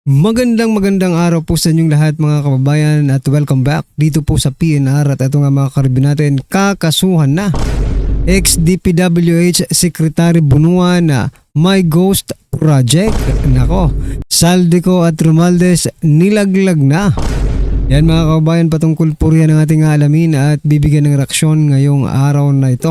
Magandang araw po sa inyong lahat mga kababayan at welcome back dito po sa PNR at ito nga mga karibin natin, kakasuhan na ex-DPWH Secretary Bunuan na My Ghost Project. Nako, Saldico at Romualdez nilaglag na. Yan mga kababayan, patungkol po riyan ang ating alamin at bibigyan ng reaksyon ngayong araw na ito.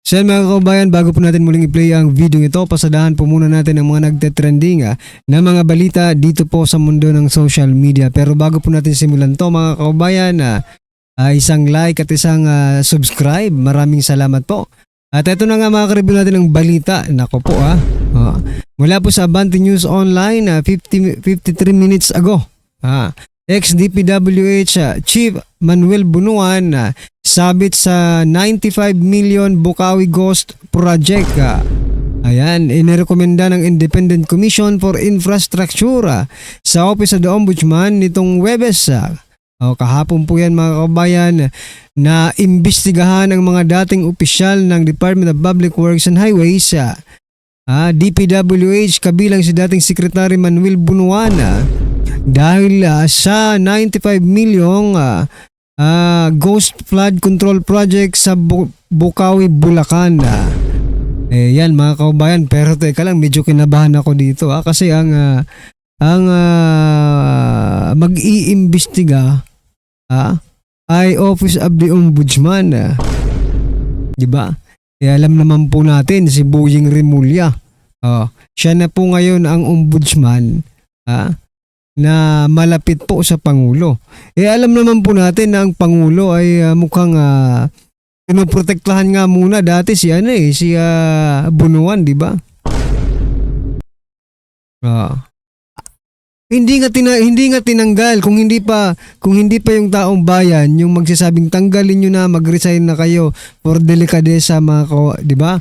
So mga kababayan, bago po natin muling i-play ang video ito, pasadahan po muna natin ang mga nagte-trending na mga balita dito po sa mundo ng social media. Pero bago po natin simulan to mga kababayan, isang like at isang subscribe. Maraming salamat po. At ito na nga mga karibin natin ang balita. Nako po mula po sa Abante News Online 53 minutes ago. Ex-DPWH Chief Manuel Bunuan sabit sa 95 million Bukawi Ghost Project. Ayan, inirekomenda ng Independent Commission for Infrastructure sa Office of the Ombudsman nitong Huwebes. Kahapon po yan mga kababayan na imbestigahan ang mga dating opisyal ng Department of Public Works and Highways, DPWH, kabilang si dating Secretary Manuel Bunuan dahil sa 95 milyong Ghost Flood Control Project sa Bukawi, Bulacan. Yan mga kababayan, pero teka lang, medyo kinabahan ako dito kasi ang mag-iimbestiga ay Office of the Ombudsman. Diba? Alam naman po natin si Boying Remulla. Siya na po ngayon ang ombudsman na malapit po sa Pangulo. Alam naman po natin na ang Pangulo ay mukhang pinoprotektahan nga muna dati si Bunuan, di ba? Hindi nga tinanggal kung hindi pa yung taong bayan yung magsasabing tanggalin niyo na, mag-resign na kayo for delikadesa mga di ba?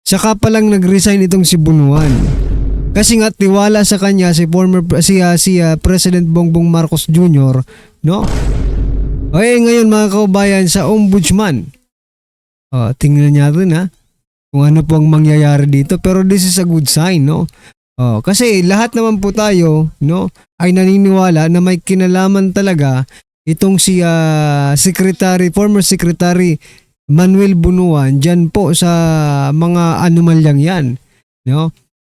Saka pa lang nag-resign itong si Bunuan. Kasi nga tiwala sa kanya si President Bongbong Marcos Jr., no? Ngayon mga kababayan sa ombudsman. Tingnan natin kung ano po ang mangyayari dito, pero this is a good sign, no? Kasi lahat naman po tayo, no, ay naniniwala na may kinalaman talaga itong si former Secretary Manuel Bunuan diyan po sa mga anomalyang yan, no?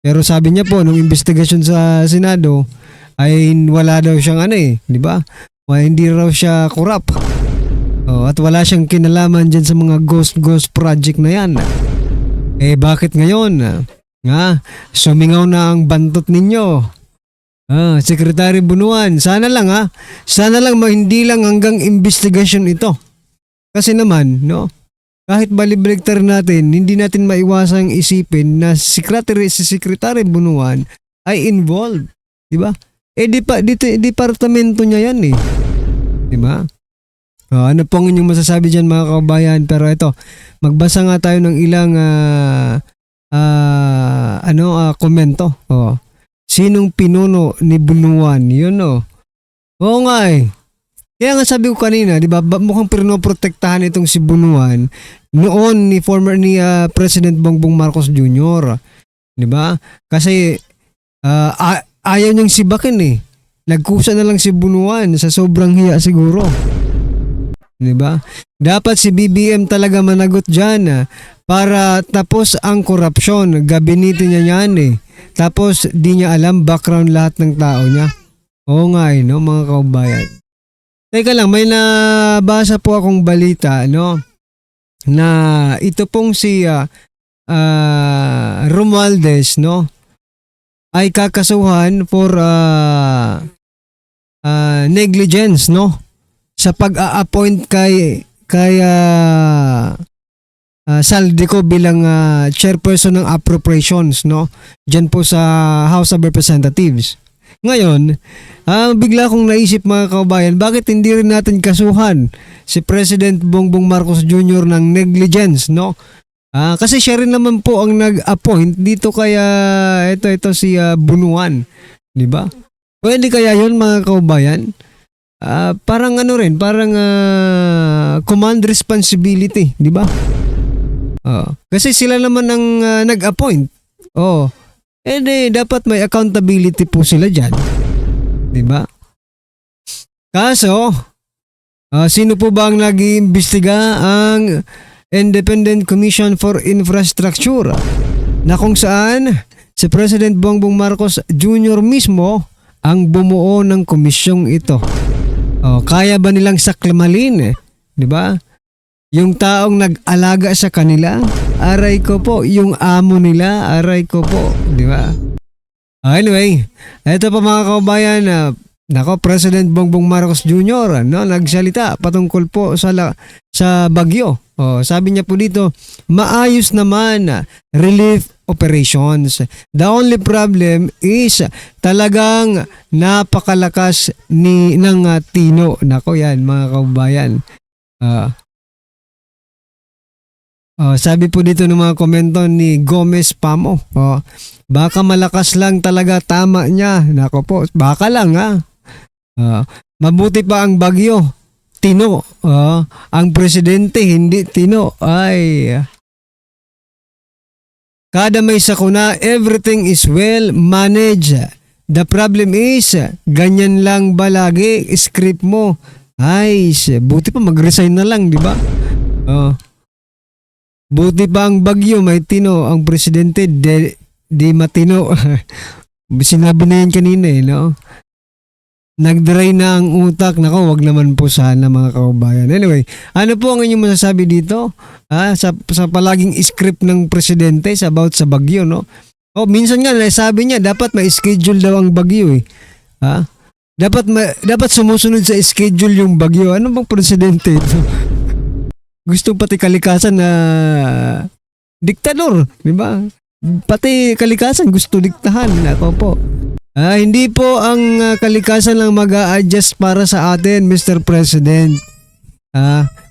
Pero sabi niya po nung investigasyon sa Senado ay wala daw siyang di ba? Hindi raw siya corrupt. At wala siyang kinalaman diyan sa mga ghost project na yan. Bakit ngayon? Sumingaw na ang bantot ninyo. Secretary Bunuan, sana lang hindi lang hanggang investigasyon ito. Kasi naman, no? Kahit balibaligtar natin, hindi natin maiwasang isipin na si Secretary Bunuan ay involved, di ba? Departamento niya yan di ba? Ano pong inyong masasabi diyan mga kababayan? Pero ito, magbasa nga tayo ng ilang komento. Sinong pinuno ni Bunuan? Yun Oo nga Kaya nga sabi ko kanina, di ba, mukhang pinoprotektahan itong si Bunuan noon ni President Bongbong Marcos Jr. Di ba? Kasi ayaw niyang sibakin Nagkusa na lang si Bunuan sa sobrang hiya siguro. Di ba? Dapat si BBM talaga managot diyan para tapos ang korupsyon. Gabinete niya yan Tapos di niya alam background lahat ng tao niya. Oo nga no mga kaubayan. Teka lang, may nabasa po akong balita, no? Na ito pong si Romualdez, no? Ay kakasuhan for negligence, no? Sa pag-a-appoint kay Saldico bilang chairperson ng appropriations, no? Diyan po sa House of Representatives. Ngayon, bigla kong naisip mga kababayan, bakit hindi rin natin kasuhan si President Bongbong Marcos Jr. ng negligence, no? Kasi siya rin naman po ang nag-appoint dito kaya ito si Bunuan, di ba? Pwede kaya yun mga kababayan? parang ano rin, parang command responsibility, di ba? Kasi sila naman ang nag-appoint. Oh. Dapat may accountability po sila diyan, di ba? Kaso, sino po ba ang nag-iimbestiga? Ang Independent Commission for Infrastructure, na kung saan si President Bongbong Marcos Jr. mismo ang bumuo ng komisyong ito. Kaya ba nilang saklamalin, di ba? Yung taong nag-alaga sa kanila, aray ko po, yung amo nila, aray ko po, di ba? Anyway, ito pa mga kaubayan, President Bongbong Marcos Jr. Nagsalita patungkol po sa bagyo. Sabi niya po dito, maayos naman relief operations. The only problem is talagang napakalakas ng Tino. Nako yan mga kaubayan. Sabi po dito ng mga komento ni Gomez Pamo. Baka malakas lang talaga, tama niya. Nako po, baka lang ha. Mabuti pa ang bagyo. Tino. Ang presidente hindi Tino. Ay. Kada may sakuna, everything is well managed. The problem is, ganyan lang ba lagi? Script mo. Ay, buti pa mag-resign na lang, di ba? Buti pa ang bagyo, may Tino. Ang presidente, di matino. Sinabi na yan kanina no? Nag-dry na ang utak. Nako, wag naman po sana mga kaubayan. Anyway, ano po ang inyong masasabi dito? Sa palaging script ng presidente about sa bagyo, no? Minsan nga, sabi niya, dapat may schedule daw ang bagyo eh. Dapat sumusunod sa schedule yung bagyo. Ano bang presidente ito? Gusto pati kalikasan na diktador, di ba? Pati kalikasan gusto diktahan. Ako po. Hindi po ang kalikasan lang mag-a-adjust para sa atin, Mr. President.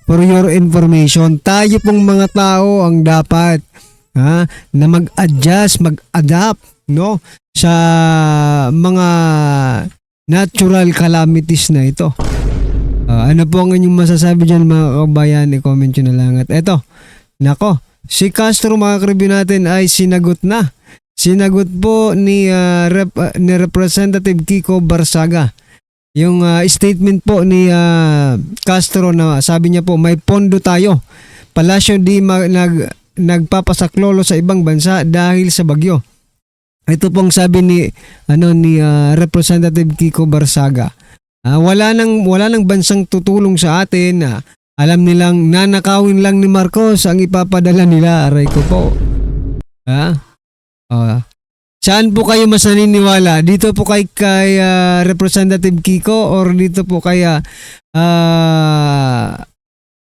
For your information, tayo pong mga tao ang dapat na mag-adjust, mag-adapt, no, sa mga natural calamities na ito. Ano po ang inyong masasabi dyan mga kabayan? I-comment nyo na lang. At eto, nako, si Castro mga karibyo natin ay sinagot na. Sinagot po ni Representative Kiko Barsaga yung statement po ni Castro na sabi niya po may pondo tayo. Palasyo di nagpapasaklolo sa ibang bansa dahil sa bagyo. Ito pong sabi ni Representative Kiko Barsaga. Wala nang bansang tutulong sa atin. Alam nilang nanakawin lang ni Marcos ang ipapadala nila. Aray ko po. Saan po kayo mas naniniwala? Dito po kay Representative Kiko or dito po kay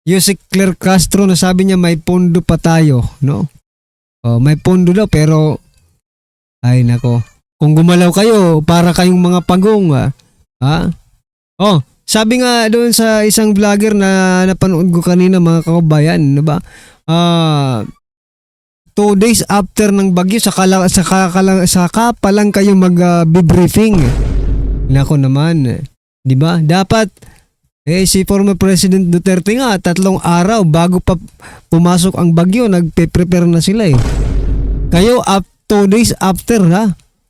Yusek Claire Castro na sabi niya may pondo pa tayo, no? May pondo daw pero ay nako. Kung gumalaw kayo para kayong mga pagong, sabi nga doon sa isang vlogger na napanood ko kanina mga kababayan, 'di ba? 2 days after ng bagyo saka pa lang kayo mag-briefing. Nako naman, 'di ba? Dapat si former President Duterte nga 3 araw bago pa pumasok ang bagyo nagpe-prepare na sila eh. Kayo 2 days after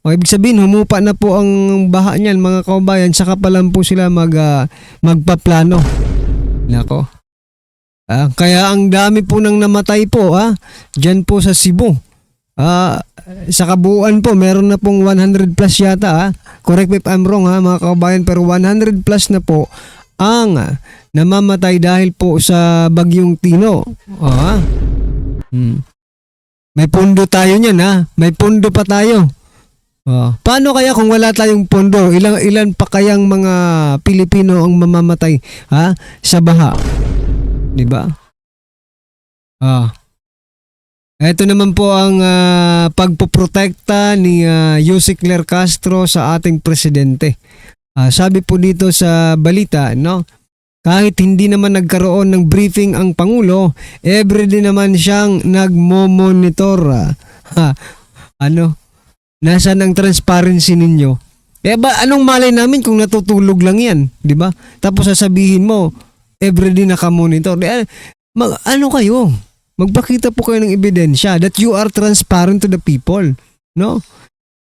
ibig sabihin humupa na po ang baha niyan mga kababayan saka pa lang po sila magpaplano. Nako. Kaya ang dami po nang namatay po diyan po sa Cebu. Sa kabuuan po meron na pong 100 plus yata correct me if I'm wrong mga kababayan pero 100 plus na po ang namamatay dahil po sa bagyong Tino. May pondo tayo niyan may pondo pa tayo. Paano kaya kung wala tayong pondo? Ilan pa kayang mga Pilipino ang mamamatay sa baha? 'Di ba? Ito naman po ang pagpoprotekta ni Yusek Claire Castro sa ating presidente. Sabi po dito sa balita, no? Kahit hindi naman nagkaroon ng briefing ang Pangulo, everyday naman siyang nagmo-monitor. Nasaan ang transparency ninyo? Eh ba, anong malay namin kung natutulog lang yan, di ba? Tapos sasabihin mo, everyday naka-monitor. Ano kayo? Magpakita po kayo ng ebidensya that you are transparent to the people. No?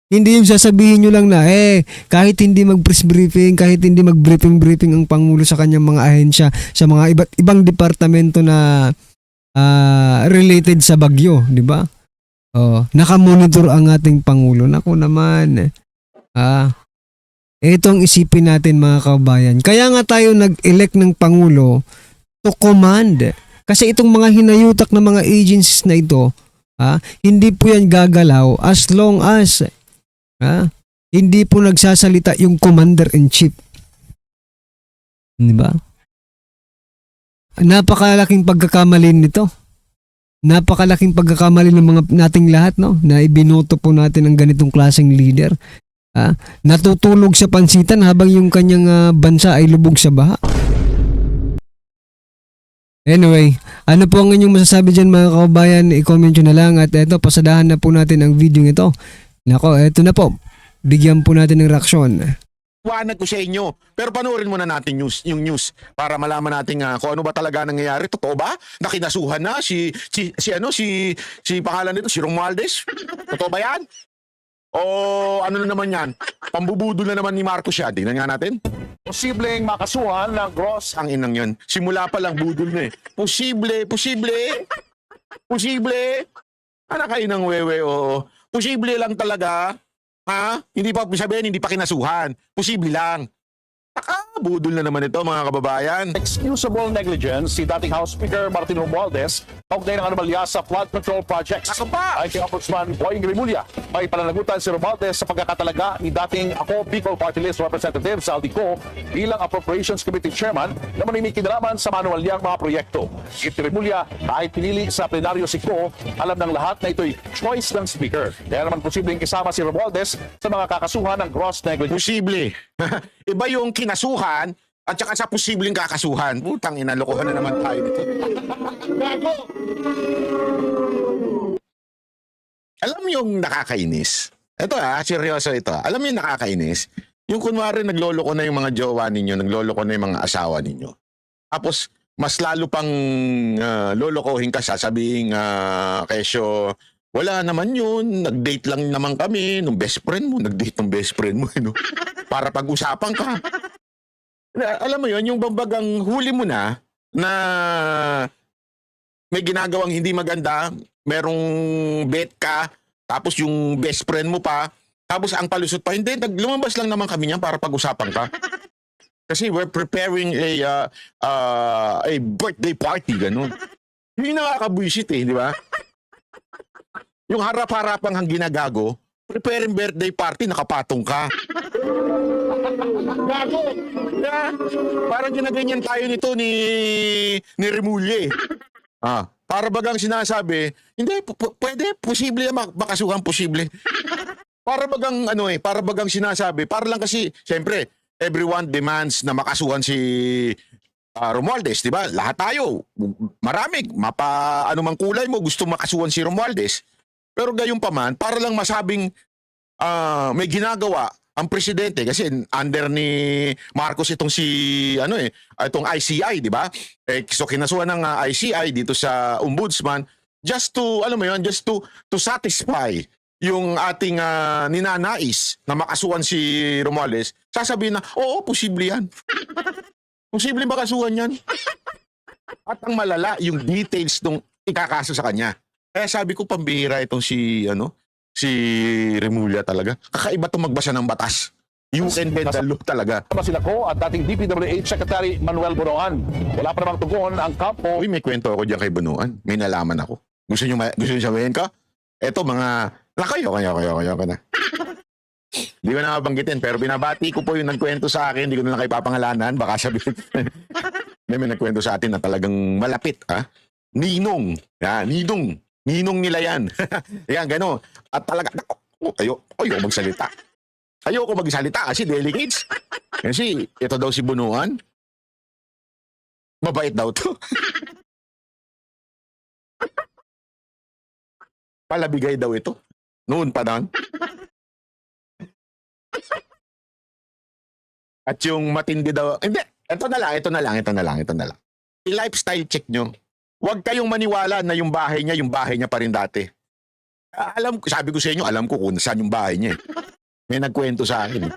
Hindi yung sasabihin nyo lang na, kahit hindi mag-press briefing, kahit hindi mag-briefing ang Pangulo sa kanyang mga ahensya, sa mga iba't ibang departamento na related sa bagyo, di ba? Oh, naka-monitor ang ating Pangulo. Naku naman. Ito ang isipin natin mga kabayan. Kaya nga tayo nag-elect ng Pangulo to command. Kasi itong mga hinayutak na mga agencies na ito, hindi po yan gagalaw as long as hindi po nagsasalita yung commander-in-chief. Di ba? Napakalaking pagkakamali nito. Napakalaking pagkakamali ng mga nating lahat, no? Na ibinoto po natin ang ganitong klaseng leader. Natutulog sa pansitan habang yung kanyang bansa ay lubog sa baha. Anyway, ano po ang inyong masasabi dyan mga kababayan? I-comment nyo na lang at eto, pasadahan na po natin ang video ito. Nako, eto na po. Bigyan po natin ng reaksyon. Iwanag ko sa inyo. Pero panoorin muna natin yung news para malaman natin kung ano ba talaga nangyayari. Totoo ba? Nakinasuhan na si pangalan nito, si Romualdez? Totoo ba yan? O ano na naman yan? Pambubudol na naman ni Marcos yan. Tingnan nga natin. Posibleng makasuhan ng gross. Ang inang yan. Simula pa lang budol na eh. Posible. Anak kayo ng wewe, oo. Posible lang talaga. Hindi pa sabihin, hindi pa kinasuhan. Posible lang. Budol na naman ito mga kababayan. Excusable negligence si dating House Speaker Martin Romualdez kaugnay ng anomalya sa flood control projects. Ako pa! Ay kay Ombudsman Boying Rimulya, may pananagutan si Romualdez sa pagkakatalaga ni dating Ako Bicol Party List Representative Saldi Co bilang Appropriations Committee Chairman na maninikinalaman sa manuwalyang mga proyekto. Iti Rimulya, kahit pinili sa plenaryo si Co, alam ng lahat na ito'y choice ng Speaker. Kaya naman posibleng isama si Romualdez sa mga kakasuhan ng gross negligence. Posible. Iba yung kinasuhan at saka sa posibleng kakasuhan. Putang ina, lokohan na naman tayo nito. Alam mo yung nakakainis? Ito seryoso ito. Alam mo yung nakakainis? Yung kunwari nagloloko na yung mga jowa ninyo, nagloloko na yung mga asawa ninyo. Tapos mas lalo pang lolokohin ka, sasabihin kesyo, wala naman yun, nag-date lang naman kami nung best friend mo, nag-date ng best friend mo, para pag-usapan ka. Alam mo yon, yung bambagang huli mo na may ginagawang hindi maganda, merong bet ka, tapos yung best friend mo pa, tapos ang palusot pa, hindi, lumabas lang naman kami niyan para pag-usapan ka. Kasi we're preparing a birthday party, ganun. Hindi nakakabwisit di ba? Yung harap-harapang hang ginagago, preparing birthday party, nakapatong ka. Gago! Parang ginaganyan tayo nito ni Remulle. Para bagang sinasabi, hindi, pwede, posible makasuhan, posible. Para bagang sinasabi, para lang kasi, siyempre, everyone demands na makasuhan si Romualdez, di ba? Lahat tayo, marami, anumang kulay mo, gusto makasuhan si Romualdez. Pero gayon pa man, para lang masabing may ginagawa ang presidente kasi under ni Marcos itong itong ICI, di ba? So kinasuhan ng ICI dito sa ombudsman just to to satisfy yung ating ninanais na makasuhan si Romualdez. Sasabihin na, oo, posible yan. Posible makasuhan yan. At ang malala, yung details ng ikakaso sa kanya. Kaya sabi ko, pambihira itong si Remulla talaga. Kakaiba itong magbasa ng batas. You and bend the law talaga. Sila ko at dating DPWH Secretary Manuel Bonoan. Wala pa namang tugon ang kampo. Uy, may kwento ako dyan kay Bonoan. May nalaman ako. Gusto nyo sabihin ka? Eto mga, kayo na. Hindi ko na mabanggitin, pero binabati ko po yung nagkwento sa akin. Hindi ko na lang kayo papangalanan. Baka sabihin. may nagkwento sa atin na talagang malapit. Ninong. Ninong nila yan. Yan, gano'n. At talaga, ayoko magsalita. Ayoko magsalita kasi delegates. Kasi ito daw si Bonoan. Mabait daw to. Palabigay daw ito. Noon pa doon. At yung matindi daw, hindi, ito na lang. I-lifestyle check nyo. Huwag kayong maniwala na yung bahay niya pa rin dati. Sabi ko sa inyo, alam ko kung saan yung bahay niya. May nagkwento sa akin.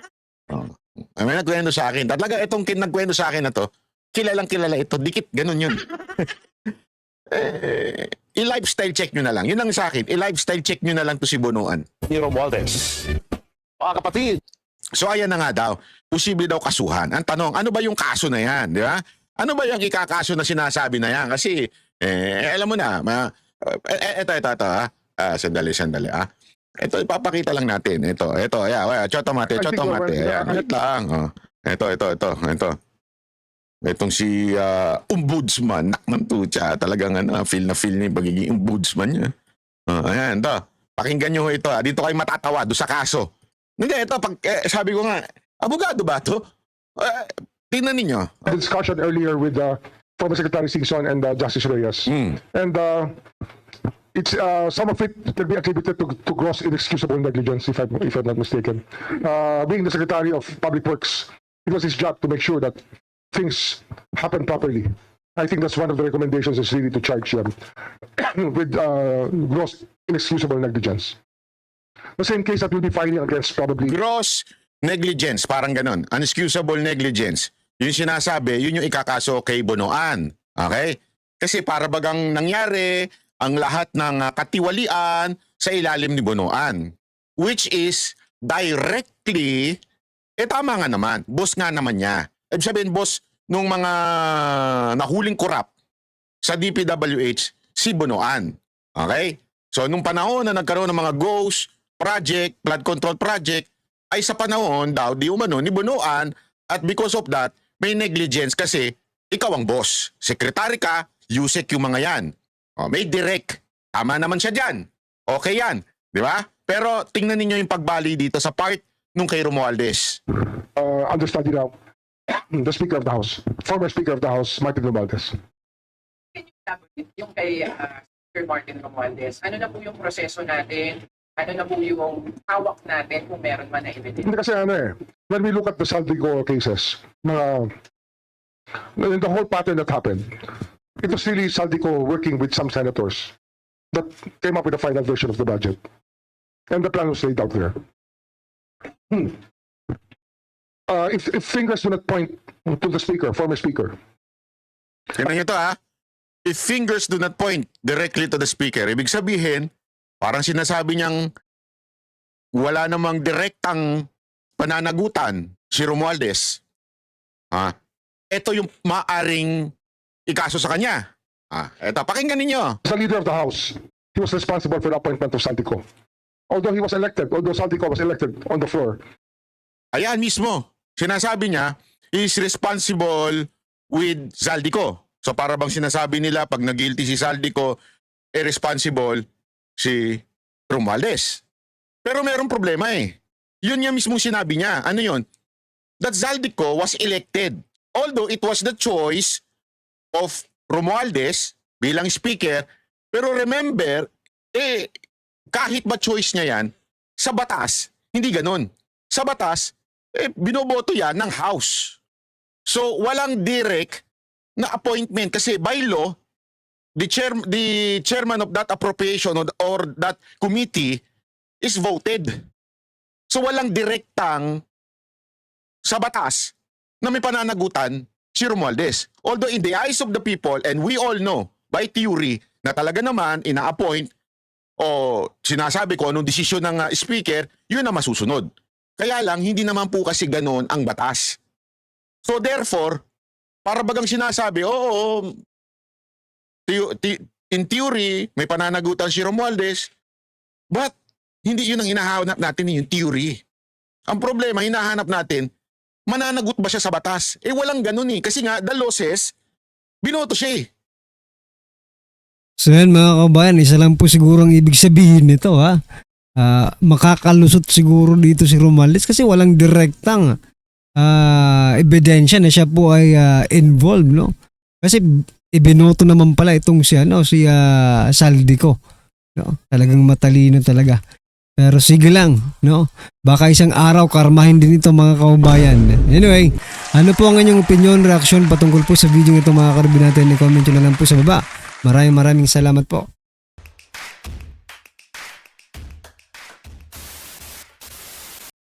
May nagkwento sa akin. Talaga itong nagkwento sa akin na to, kilalang kilala ito, dikit, ganun yun. I-lifestyle check nyo na lang. Yun ang sa akin, i-lifestyle check nyo na lang to si Bonoan. Ni Romualdez. Mga kapatid, So ayan na nga daw, posible daw kasuhan. Ang tanong, ano ba yung kaso na yan, di ba? Ano ba yung ikakaso na sinasabi na yan? Kasi, alam mo na, ito, ha? Sandali, ha? Ito, ipapakita lang natin. Ito, choto mate. Ayan, wait lang. Oh. Ito. Itong si ombudsman, nakman tucha, talagang feel niya yung pagiging ombudsman niya. Ayan, ito. Pakinggan nyo ito. Dito kayo matatawa doon sa kaso. Hindi, ito, sabi ko nga, abogado ba ito? Tingnan ninyo. Discussion earlier with former Secretary Singson and Justice Reyes. And it's some of it can be attributed to gross inexcusable negligence, if I'm not mistaken. Being the Secretary of Public Works, it was his job to make sure that things happen properly. I think that's one of the recommendations is really to charge them with gross inexcusable negligence. The same case that we'll be filing against probably Gross negligence, parang ganon. Unexcusable negligence. Yung sinasabi, yun yung ikakaso kay Bonoan. Okay? Kasi para bagang nangyari ang lahat ng katiwalian sa ilalim ni Bonoan. Which is directly, tama nga naman, boss nga naman niya. Ibig sabihin, boss nung mga nahuling korap sa DPWH, si Bonoan. Okay? So, nung panahon na nagkaroon ng mga ghost project, flood control project, ay sa panahon daw, di umano, ni Bonoan, at because of that, may negligence kasi ikaw ang boss. Sekretary ka, USEC yung mga yan. May direct. Tama naman siya dyan. Okay yan. Di ba? Pero tingnan ninyo yung pagbali dito sa part nung kay Romualdez. understudy now, the Speaker of the House, former Speaker of the House, Martin Romualdez. Can you elaborate yung kay Sir Martin Romualdez? Ano na po yung proseso natin? Ano na po yung hawak natin kung meron man na evidence? Hindi kasi when we look at the Saldico cases, the whole pattern that happened, it was really Saldico working with some senators that came up with a final version of the budget. And the plan was laid out there. If fingers do not point to the Speaker, former Speaker, Tingnan nyo to ha. If fingers do not point directly to the Speaker, ibig sabihin, parang sinasabi niyang wala namang direktang pananagutan si Romualdez. Ito yung maaring ikaso sa kanya. Ito, pakinggan ninyo. as the leader of the House, he was responsible for the appointment of Saldico. Although Saldico was elected on the floor, Ayan mismo. Sinasabi niya, he is responsible with Saldico. So para bang sinasabi nila, pag nag-guilty si Saldico, responsible si Romualdez. Pero merong problema eh. Yun niya mismo sinabi niya. Ano yun? That Saldico was elected. Although it was the choice of Romualdez bilang speaker, pero remember, kahit ba choice niya yan, sa batas, hindi ganun. Sa batas, binoboto yan ng House. So, walang direct na appointment kasi by law, the chairman of that appropriation or that committee is voted. So, walang direktang sa batas na may pananagutan si Romualdez. Although in the eyes of the people, and we all know by theory na talaga naman ina-appoint o sinasabi ko anong desisyon ng speaker, yun na masusunod. Kaya lang, hindi naman po kasi ganoon ang batas. So therefore, para bagang sinasabi, in theory, may pananagutan si Romualdez, but hindi yun ang hinahanap natin yung theory. Ang problema, hinahanap natin, mananagot ba siya sa batas? Walang ganun eh. Kasi nga, the law says, binoto siya eh. So yan mga kabayan, isa lang po siguro ang ibig sabihin nito ha. Makakalusot siguro dito si Romualdez kasi walang direktang ebidensya na siya po ay involved, no? Kasi ibinoto naman pala itong si Saldico, no? Talagang matalino talaga. Pero sige lang, no? Baka isang araw karmahin din ito mga kaubayan. Anyway, ano po ang inyong opinion, reaksyon patungkol po sa video ito mga karbi natin? I-comment nyo na lang po sa baba. Maraming salamat po.